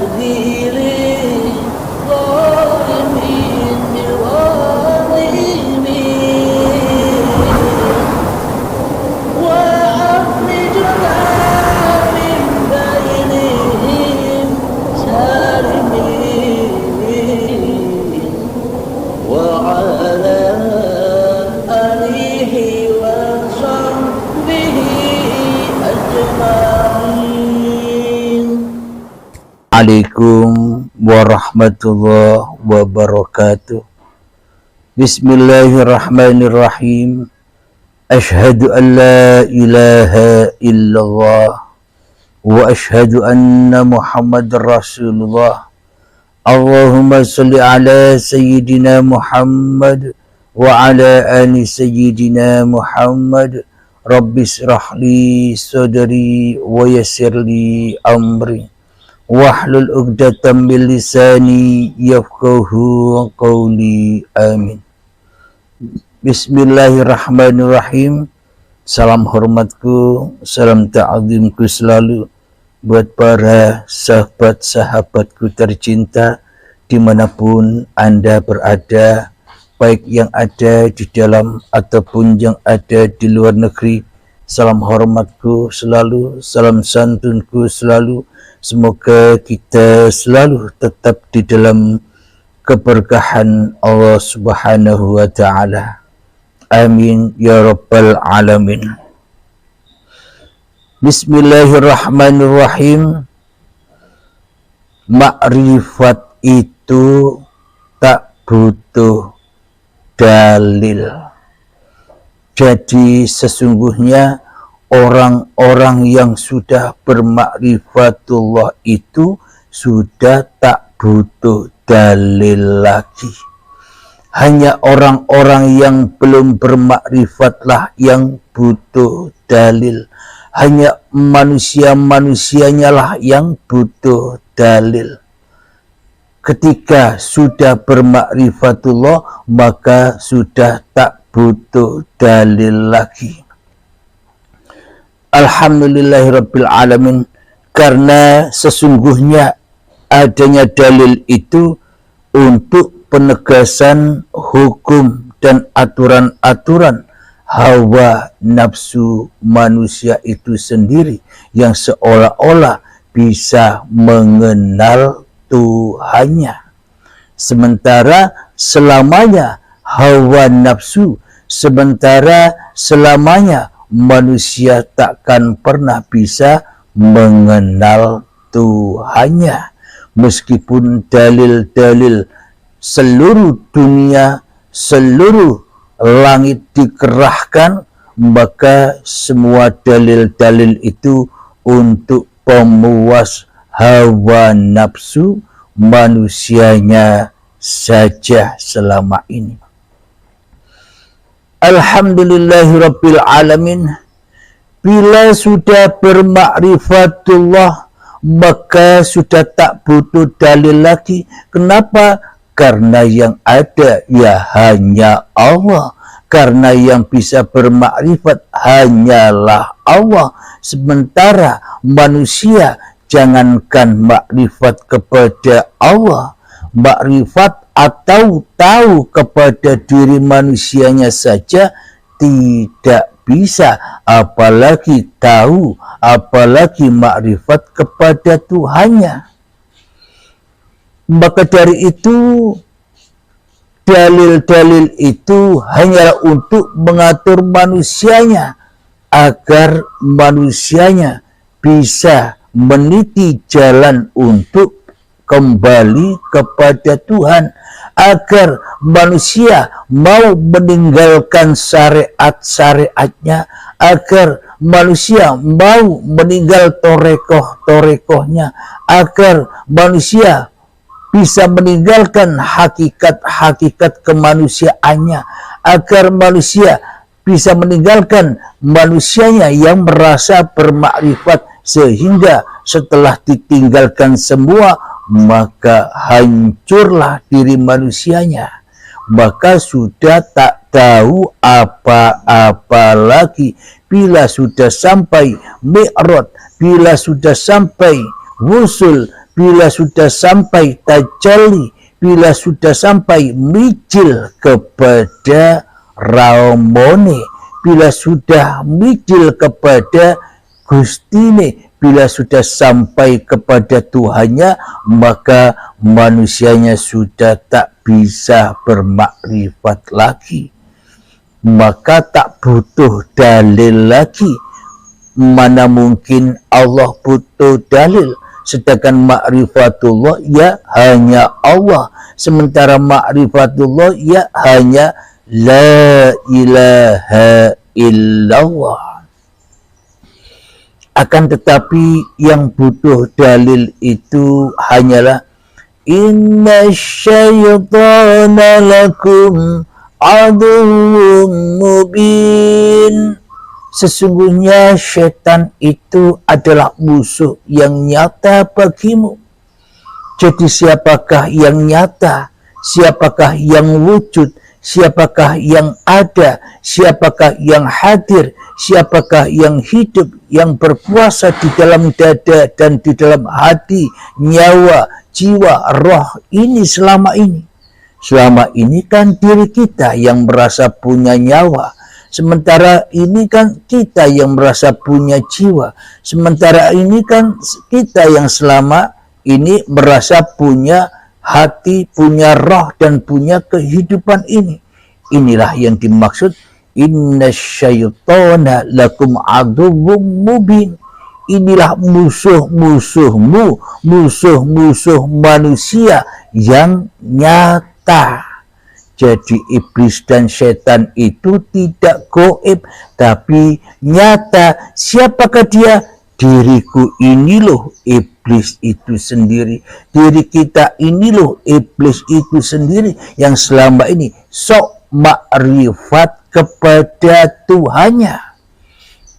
تهديل ظالمين بظالمين وأخرجنا من بينهم سالمين وعلى آله وصحبه أجمعين. Assalamualaikum warahmatullahi wabarakatuh. Bismillahirrahmanirrahim. Ashhadu an la ilaha illallah wa ashhadu anna Muhammadar Rasulullah. Allahumma salli ala sayyidina Muhammad wa ala ali sayyidina Muhammad. Rabbi israh li sadri wa yassir li amri wahlul 'uqdatam min lisani yafqahu qawli. Amin. Bismillahirrahmanirrahim. Salam hormatku, salam ta'zimku selalu buat para sahabat-sahabatku tercinta dimanapun Anda berada, baik yang ada di dalam ataupun yang ada di luar negeri. Salam hormatku selalu, salam santunku selalu. Semoga kita selalu tetap di dalam keberkahan Allah Subhanahu wa Ta'ala. Amin ya Rabbal Alamin. Bismillahirrahmanirrahim. Makrifat itu tak butuh dalil. Jadi sesungguhnya orang-orang yang sudah bermakrifatullah itu sudah tak butuh dalil lagi. Hanya orang-orang yang belum bermakrifatlah yang butuh dalil. Hanya manusia-manusianya lah yang butuh dalil. Ketika sudah bermakrifatullah, maka sudah tak butuh dalil lagi. Alhamdulillahirabbil alamin, karena sesungguhnya adanya dalil itu untuk penegasan hukum dan aturan-aturan hawa nafsu manusia itu sendiri yang seolah-olah bisa mengenal Tuhannya. Sementara selamanya hawa nafsu, sementara selamanya manusia takkan pernah bisa mengenal Tuhannya. Meskipun dalil-dalil seluruh dunia, seluruh langit dikerahkan, maka semua dalil-dalil itu untuk pemuas hawa nafsu manusianya saja selama ini. Alhamdulillahirabbil alamin. Bila sudah bermakrifatullah, maka sudah tak butuh dalil lagi. Kenapa? Karena yang ada ya hanya Allah. Karena yang bisa bermakrifat hanyalah Allah. Sementara manusia, jangankan makrifat kepada Allah, makrifat atau tahu kepada diri manusianya saja tidak bisa, apalagi tahu, apalagi makrifat kepada Tuhannya. Maka dari itu dalil-dalil itu hanyalah untuk mengatur manusianya agar manusianya bisa meniti jalan untuk kembali kepada Tuhan, agar manusia mau meninggalkan syariat-syariatnya, agar manusia mau meninggal torekoh-torekohnya, agar manusia bisa meninggalkan hakikat-hakikat kemanusiaannya, agar manusia bisa meninggalkan manusianya yang merasa bermakrifat, sehingga setelah ditinggalkan semua maka hancurlah diri manusianya, maka sudah tak tahu apa-apa lagi. Bila sudah sampai mi'raj, bila sudah sampai wusul, bila sudah sampai tajalli, bila sudah sampai mijil kepada Ramone, bila sudah mijil kepada Gustine, bila sudah sampai kepada Tuhannya, maka manusianya sudah tak bisa bermakrifat lagi. Maka tak butuh dalil lagi. Mana mungkin Allah butuh dalil. Sedangkan ma'rifatullah ya hanya Allah. Sementara ma'rifatullah ya hanya la ilaha illallah. Akan tetapi yang butuh dalil itu hanyalah inna syaitana lakum aduwwum mubin. Sesungguhnya syaitan itu adalah musuh yang nyata bagimu. Jadi siapakah yang nyata? Siapakah yang wujud? Siapakah yang ada? Siapakah yang hadir? Siapakah yang hidup, yang berpuasa di dalam dada dan di dalam hati, nyawa, jiwa, roh ini selama ini? Selama ini kan diri kita yang merasa punya nyawa. Sementara ini kan kita yang merasa punya jiwa. Sementara ini kan kita yang selama ini merasa punya hati, punya roh, dan punya kehidupan ini. Inilah yang dimaksud inna syaitana lakum aduwwum mubin. Inilah musuh-musuhmu, musuh-musuh manusia yang nyata. Jadi iblis dan setan itu tidak goib, tapi nyata. Siapakah dia? Diriku ini loh iblis itu sendiri. Diri kita ini loh iblis itu sendiri yang selama ini sok makrifat kepada Tuhannya.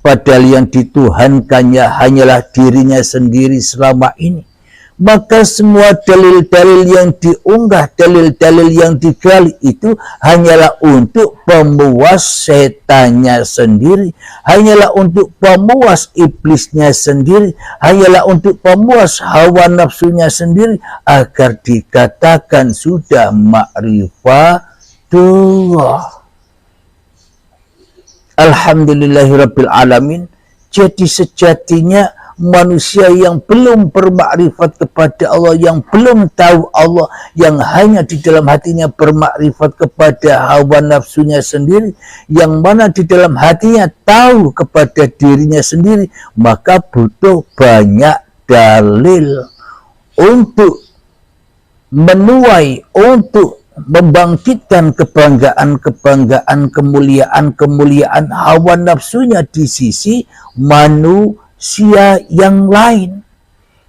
Padahal yang dituhankannya hanyalah dirinya sendiri selama ini. Maka semua dalil-dalil yang diunggah, dalil-dalil yang digali itu hanyalah untuk pemuas setannya sendiri, hanyalah untuk pemuas iblisnya sendiri, hanyalah untuk pemuas hawa nafsunya sendiri, agar dikatakan sudah ma'rifatullah. Alhamdulillahirabbil alamin. Jadi sejatinya manusia yang belum bermakrifat kepada Allah, yang belum tahu Allah, yang hanya di dalam hatinya bermakrifat kepada hawa nafsunya sendiri, yang mana di dalam hatinya tahu kepada dirinya sendiri, maka butuh banyak dalil untuk menuai, untuk membangkitkan kebanggaan, kemuliaan hawa nafsunya di sisi manusia yang lain.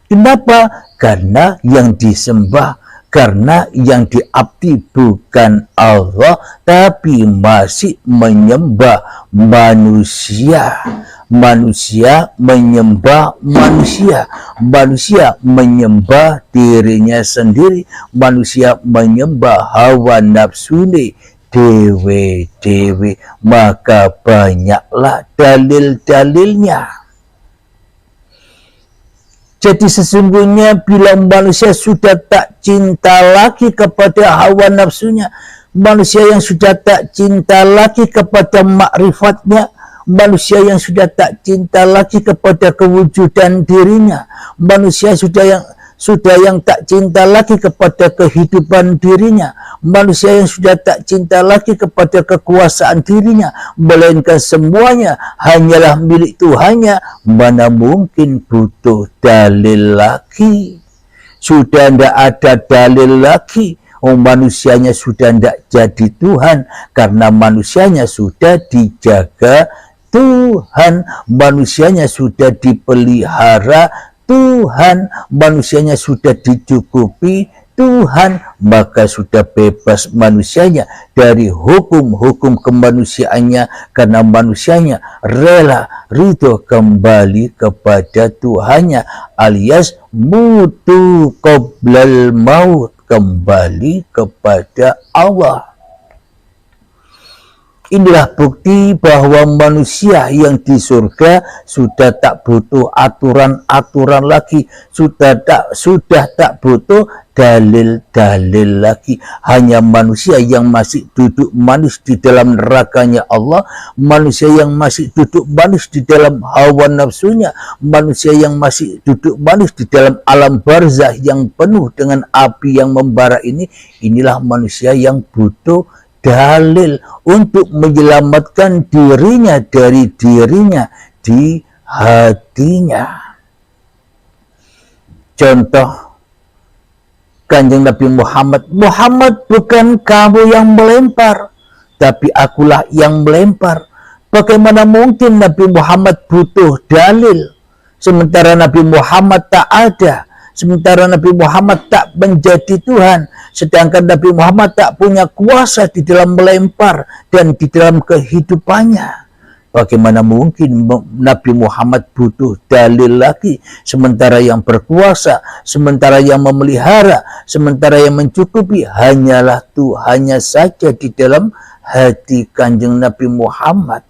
Kenapa? Karena yang disembah, karena yang diabdi bukan Allah, tapi masih menyembah manusia. Manusia menyembah manusia. Manusia menyembah dirinya sendiri. Manusia menyembah hawa nafsune dewe-dewe. Maka banyaklah dalil-dalilnya. Jadi sesungguhnya bila manusia sudah tak cinta lagi kepada hawa nafsunya, manusia yang sudah tak cinta lagi kepada makrifatnya, manusia yang sudah tak cinta lagi kepada kewujudan dirinya, manusia yang tak cinta lagi kepada kehidupan dirinya, manusia yang sudah tak cinta lagi kepada kekuasaan dirinya, melainkan semuanya hanyalah milik Tuhannya, mana mungkin butuh dalil lagi. Sudah tidak ada dalil lagi. Manusianya sudah tidak jadi Tuhan, karena manusianya sudah dijaga Tuhan, manusianya sudah dipelihara Tuhan, manusianya sudah dicukupi Tuhan, maka sudah bebas manusianya dari hukum-hukum kemanusiaannya, karena manusianya rela ridho kembali kepada Tuhannya, alias mutu qoblal maut, kembali kepada Allah. Inilah bukti bahwa manusia yang di surga sudah tak butuh aturan-aturan lagi, sudah tak butuh dalil-dalil lagi. Hanya manusia yang masih duduk manis di dalam nerakanya Allah, manusia yang masih duduk manis di dalam hawa nafsunya, manusia yang masih duduk manis di dalam alam barzah yang penuh dengan api yang membara ini. Inilah manusia yang butuh dalil untuk menyelamatkan dirinya dari dirinya di hatinya. Contoh Kanjeng Nabi Muhammad, Muhammad bukan kamu yang melempar, tapi akulah yang melempar. Bagaimana mungkin Nabi Muhammad butuh dalil, sementara Nabi Muhammad tak ada, sementara Nabi Muhammad tak menjadi Tuhan, sedangkan Nabi Muhammad tak punya kuasa di dalam melempar dan di dalam kehidupannya. Bagaimana mungkin Nabi Muhammad butuh dalil lagi, sementara yang berkuasa, sementara yang memelihara, sementara yang mencukupi hanyalah Tuhannya saja di dalam hati Kanjeng Nabi Muhammad.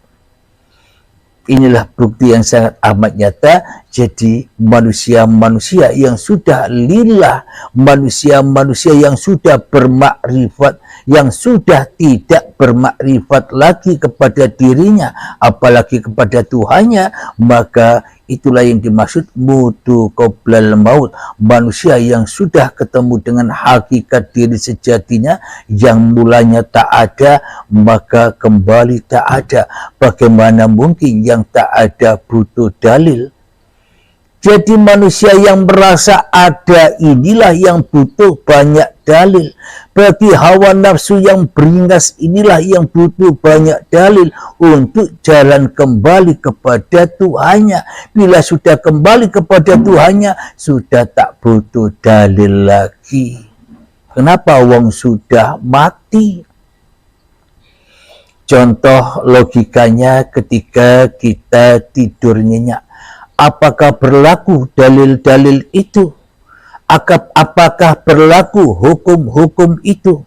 Inilah bukti yang sangat amat nyata. Jadi manusia-manusia yang sudah lillah, manusia-manusia yang sudah bermakrifat, yang sudah tidak bermakrifat lagi kepada dirinya, apalagi kepada Tuhannya, maka itulah yang dimaksud mutu qoblal maut. Manusia yang sudah ketemu dengan hakikat diri sejatinya, yang mulanya tak ada, maka kembali tak ada. Bagaimana mungkin yang tak ada butuh dalil? Jadi manusia yang merasa ada inilah yang butuh banyak dalil. Bagi hawa nafsu yang beringas inilah yang butuh banyak dalil untuk jalan kembali kepada Tuhannya. Bila sudah kembali kepada Tuhannya, sudah tak butuh dalil lagi. Kenapa wong sudah mati? Contoh logikanya ketika kita tidur nyenyak. Apakah berlaku dalil-dalil itu? Apakah berlaku hukum-hukum itu?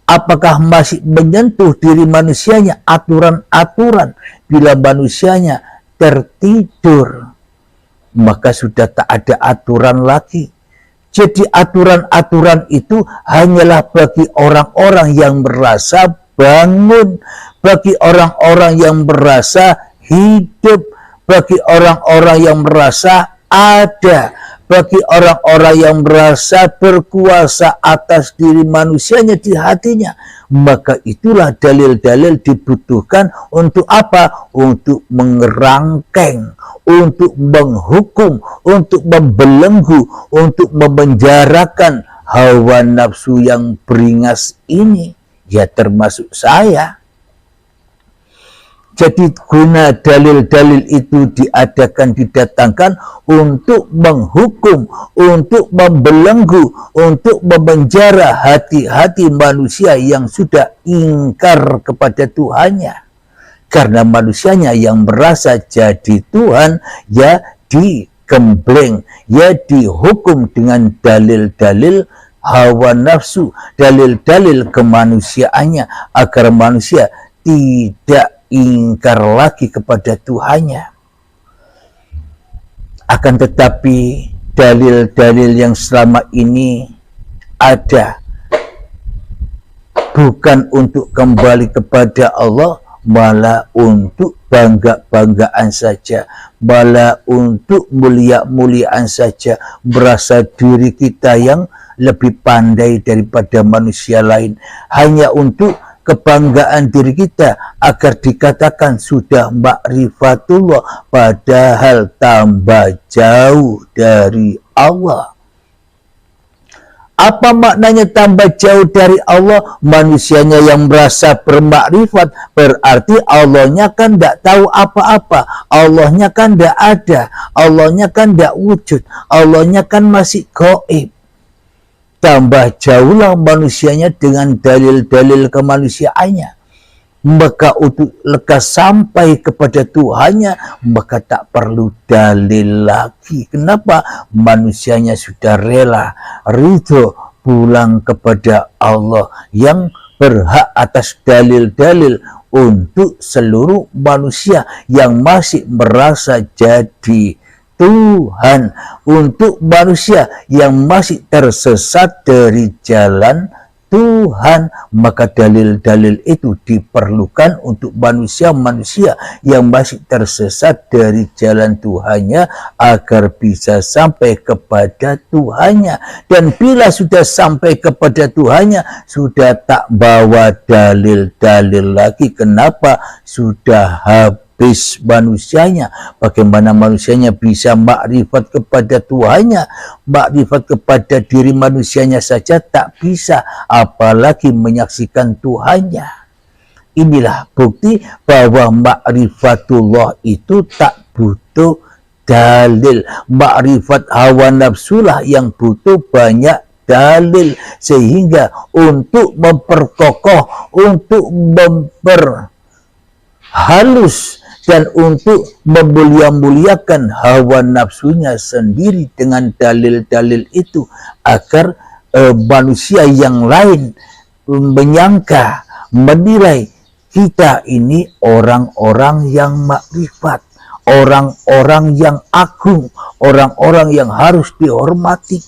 Apakah masih menyentuh diri manusianya aturan-aturan bila manusianya tertidur? Maka sudah tak ada aturan lagi. Jadi aturan-aturan itu hanyalah bagi orang-orang yang merasa bangun, bagi orang-orang yang merasa hidup, bagi orang-orang yang merasa ada, bagi orang-orang yang merasa berkuasa atas diri manusianya di hatinya. Maka itulah dalil-dalil dibutuhkan untuk apa? Untuk mengerangkeng, untuk menghukum, untuk membelenggu, untuk memenjarakan hawa nafsu yang beringas ini. Ya termasuk saya. Jadi guna dalil-dalil itu didatangkan untuk menghukum, untuk membelenggu, untuk memenjara hati-hati manusia yang sudah ingkar kepada Tuhannya. Karena manusianya yang merasa jadi Tuhan, ya digembleng, ya dihukum dengan dalil-dalil hawa nafsu, dalil-dalil kemanusiaannya, agar manusia tidak ingkar lagi kepada Tuhannya. Akan tetapi dalil-dalil yang selama ini ada bukan untuk kembali kepada Allah, malah untuk bangga-banggaan saja, malah untuk mulia-muliaan saja, merasa diri kita yang lebih pandai daripada manusia lain, hanya untuk kebanggaan diri kita agar dikatakan sudah ma'rifatullah, padahal tambah jauh dari Allah. Apa maknanya tambah jauh dari Allah? Manusianya yang merasa bermakrifat, berarti Allahnya kan tidak tahu apa-apa, Allahnya kan tidak ada, Allahnya kan tidak wujud, Allahnya kan masih gaib. Tambah jauhlah manusianya dengan dalil-dalil kemanusiaannya. Maka untuk lekas sampai kepada Tuhannya, maka tak perlu dalil lagi. Kenapa? Manusianya sudah rela, ridho pulang kepada Allah yang berhak atas dalil-dalil untuk seluruh manusia yang masih merasa jadi Tuhan, untuk manusia yang masih tersesat dari jalan Tuhan. Maka dalil-dalil itu diperlukan untuk manusia-manusia yang masih tersesat dari jalan Tuhannya agar bisa sampai kepada Tuhannya. Dan bila sudah sampai kepada Tuhannya, sudah tak bawa dalil-dalil lagi. Kenapa? Sudah habis manusianya. Bagaimana manusianya bisa makrifat kepada Tuhannya? Makrifat kepada diri manusianya saja tak bisa, apalagi menyaksikan Tuhannya. Inilah bukti bahwa makrifatullah itu tak butuh dalil. Makrifat hawa nafsulah yang butuh banyak dalil. Sehingga untuk memperkokoh, untuk memperhalus, dan untuk memulia-muliakan hawa nafsunya sendiri dengan dalil-dalil itu, agar manusia yang lain menyangka, menilai kita ini orang-orang yang makrifat, orang-orang yang agung, orang-orang yang harus dihormati.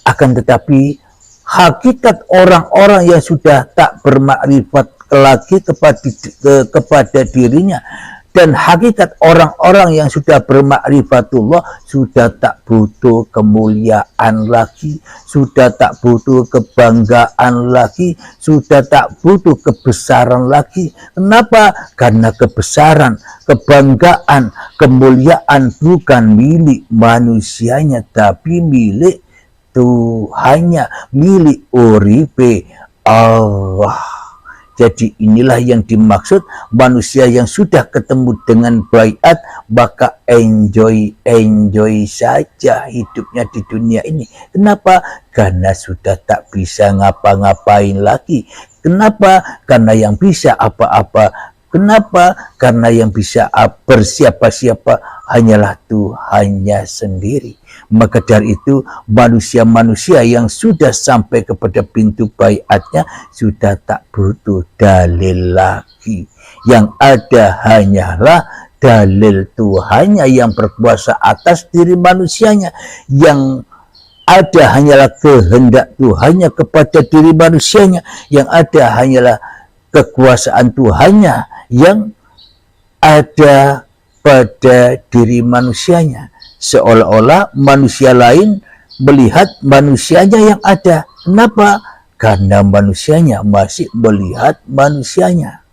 Akan tetapi hakikat orang-orang yang sudah tak bermakrifat lagi kepada dirinya, dan hakikat orang-orang yang sudah bermakrifatullah sudah tak butuh kemuliaan lagi, sudah tak butuh kebanggaan lagi, sudah tak butuh kebesaran lagi. Kenapa? Karena kebesaran, kebanggaan, kemuliaan bukan milik manusianya, tapi milik Tuhannya, milik uripe Allah. Jadi inilah yang dimaksud manusia yang sudah ketemu dengan baiat, maka enjoy saja hidupnya di dunia ini. Kenapa? Karena sudah tak bisa ngapa-ngapain lagi. Kenapa? Karena yang bisa apa-apa. Kenapa? Karena yang bisa bersiapa-siapa hanyalah Tuhannya sendiri. Maka dari itu manusia-manusia yang sudah sampai kepada pintu baiatnya sudah tak butuh dalil lagi. Yang ada hanyalah dalil Tuhannya yang berkuasa atas diri manusianya. Yang ada hanyalah kehendak Tuhannya kepada diri manusianya. Yang ada hanyalah kekuasaan Tuhannya yang ada pada diri manusianya. Seolah-olah manusia lain melihat manusianya yang ada. Kenapa? Karena manusianya masih melihat manusianya.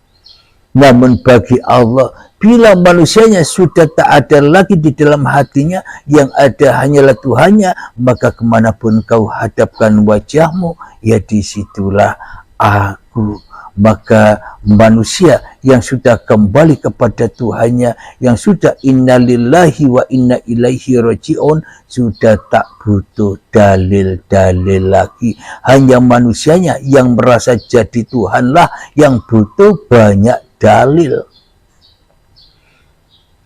Namun bagi Allah, bila manusianya sudah tak ada lagi di dalam hatinya, yang ada hanyalah Tuhannya, maka kemanapun kau hadapkan wajahmu, ya disitulah aku. Maka manusia yang sudah kembali kepada Tuhannya, yang sudah innalillahi wa inna ilaihi raji'un, sudah tak butuh dalil-dalil lagi. Hanya manusianya yang merasa jadi Tuhanlah yang butuh banyak dalil.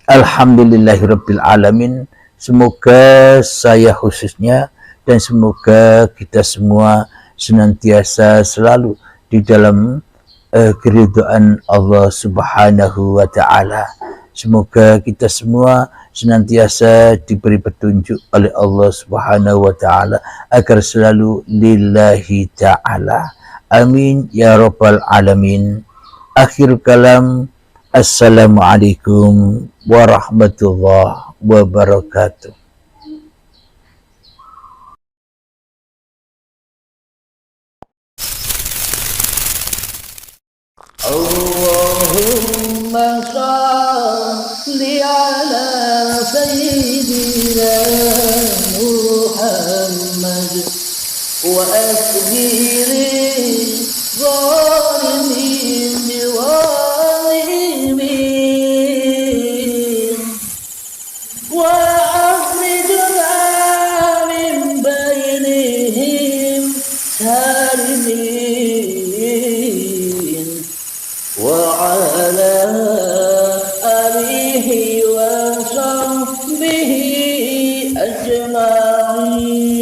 Alhamdulillahirabbil alamin. Semoga saya khususnya dan semoga kita semua senantiasa selalu di dalam keridhaan Allah Subhanahu wa Ta'ala. Semoga kita semua senantiasa diberi petunjuk oleh Allah Subhanahu wa Ta'ala agar selalu lillahi ta'ala. Amin ya rabbal alamin. Akhir kalam, assalamualaikum warahmatullahi wabarakatuh. Allahumma salli ala sayyidina Muhammad wa asghiri zalimin biwalimin wa akhrijna min bainihim salimin وعلى آله وصحبه أجمعين.